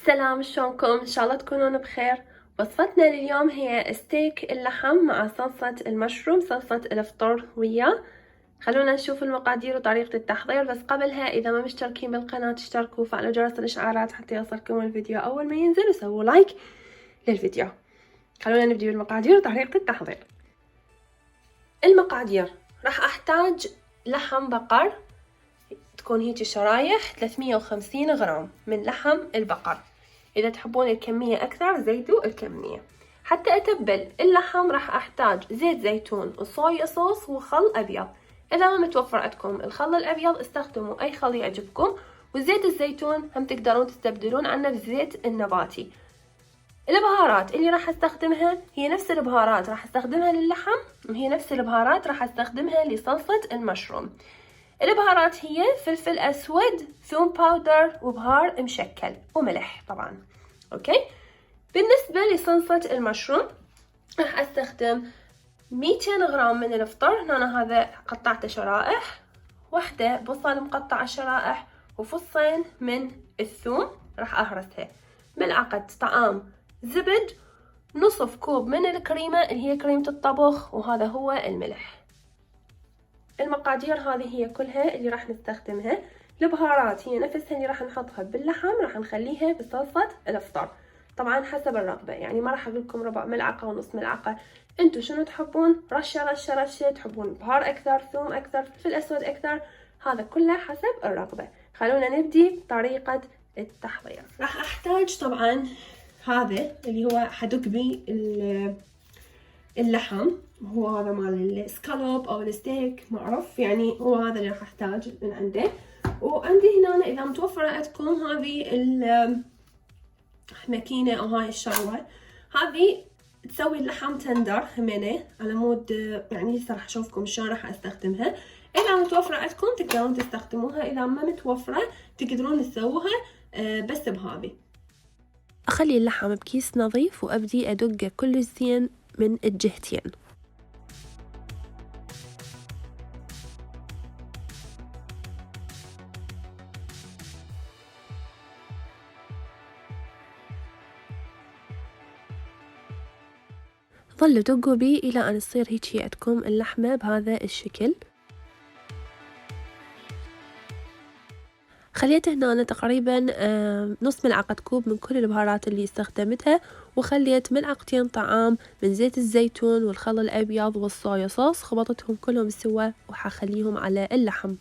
سلام، شلونكم؟ ان شاء الله تكونون بخير. وصفتنا لليوم هي ستيك اللحم مع صلصة المشروم، صلصة الفطور وياه. خلونا نشوف المقادير وطريقة التحضير، بس قبلها اذا ما مشتركين بالقناة اشتركوا وفعلوا جرس الاشعارات حتى يوصلكم الفيديو اول ما ينزل، وسووا لايك للفيديو. خلونا نبدأ بالمقادير وطريقة التحضير. المقادير: راح احتاج لحم بقر، تكون هيك شرايح 350 غرام من لحم البقر. إذا تحبون الكمية أكثر زيدوا الكمية. حتى أتبل اللحم راح أحتاج زيت زيتون وصويا صوص وخل أبيض. إذا ما متوفر عندكم الخل الأبيض استخدموا أي خل يعجبكم، وزيت الزيتون هم تقدرون تستبدلون عنه بزيت النباتي. البهارات اللي راح استخدمها هي نفس البهارات راح استخدمها للحم، وهي نفس البهارات راح استخدمها لصلصة المشروم. البهارات هي فلفل أسود، ثوم باودر، وبهار مشكل، وملح طبعا. أوكي. بالنسبة لصلصة المشروم راح أستخدم 200 غرام من الفطر، هنا هذا قطعته شرائح، واحدة بصل مقطعة شرائح، وفصين من الثوم راح أهرسها، ملعقة طعام زبد، نصف كوب من الكريمة اللي هي كريمة الطبخ، وهذا هو الملح. المقادير هذه هي كلها اللي راح نستخدمها. البهارات هي نفسها اللي راح نحطها باللحم، راح نخليها بصلصة الفطر طبعا حسب الرغبة، يعني ما راح اقول لكم ربع ملعقة ونص ملعقة، انتو شنو تحبون، رشة رشة رشة، تحبون بهار اكثر، ثوم اكثر، فلفل اسود اكثر، هذا كله حسب الرغبة. خلونا نبدي بطريقة التحضير. راح احتاج طبعا هذا اللي هو حدق بيه اللحم، هو هذا مال السكالوب او الستيك ما اعرف، يعني هو هذا اللي راح احتاج من عنده. وعندي هنا اذا متوفره عندكم هذه الماكينه او هاي الشروه، هذه تسوي اللحم تندر همينه على مود، يعني هسه راح اشوفكم شلون راح استخدمها. اذا متوفره عندكم تقدرون تستخدموها، اذا ما متوفره تقدرون تسووها بس بهذه. اخلي اللحم بكيس نظيف وابدي ادقه كل زين من الجهتين. ظلوا دقوا بي إلى أن تصير هيجي عندكم اللحمة بهذا الشكل. خليت هنا أنا تقريبا نص ملعقة كوب من كل البهارات اللي استخدمتها، وخليت ملعقتين طعام من زيت الزيتون والخل الأبيض والصويا صوص، خبطتهم كلهم سوا وحخليهم على اللحم.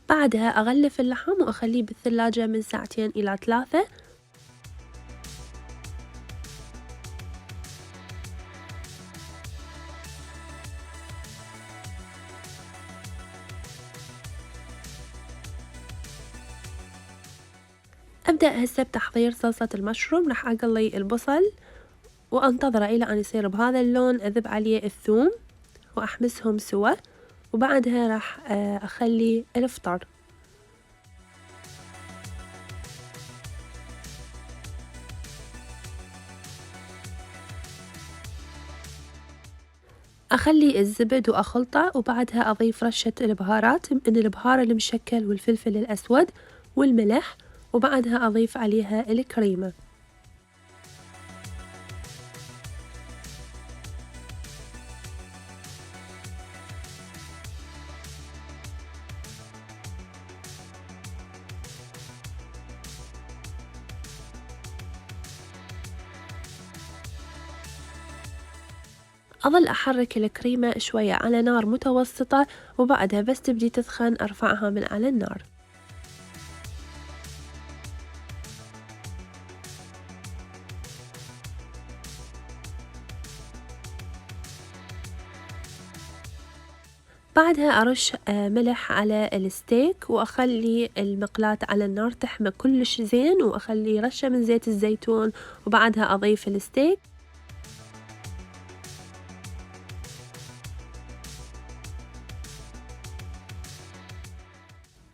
بعدها أغلف اللحم وأخليه بالثلاجة من 2 إلى 3. أبدأ هسه بتحضير صلصة المشروم. راح أقلي البصل وأنتظره إلى أن يصير بهذا اللون، أذب عليه الثوم وأحمسهم سوا، وبعدها راح أخلي الفطر. أخلي الزبد وأخلطه، وبعدها أضيف رشة البهارات من البهار المشكل والفلفل الأسود والملح، وبعدها أضيف عليها الكريمة. أظل أحرك الكريمة شوية على نار متوسطة، وبعدها بس تبدي تسخن أرفعها من على النار. بعدها أرش ملح على الستيك، وأخلي المقلاة على النار تحمى كلش زين، وأخلي رشة من زيت الزيتون، وبعدها أضيف الستيك.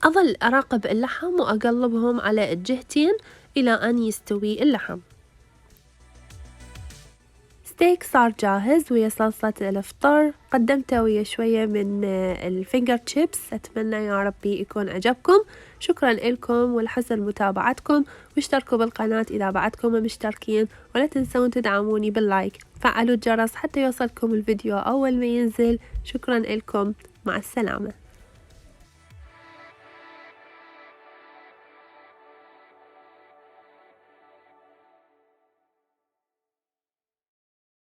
أظل أراقب اللحم وأقلبهم على الجهتين إلى أن يستوي اللحم. ستيك صار جاهز ويا صلصة الفطر، قدمته ويا شوية من الفينجر تشيبس. أتمنى يا ربي يكون عجبكم. شكرا لكم ولحسن متابعتكم، واشتركوا بالقناة إذا بعدكم مشتركين، ولا تنسون تدعموني باللايك، فعلوا الجرس حتى يوصلكم الفيديو أول ما ينزل. شكرا لكم، مع السلامة.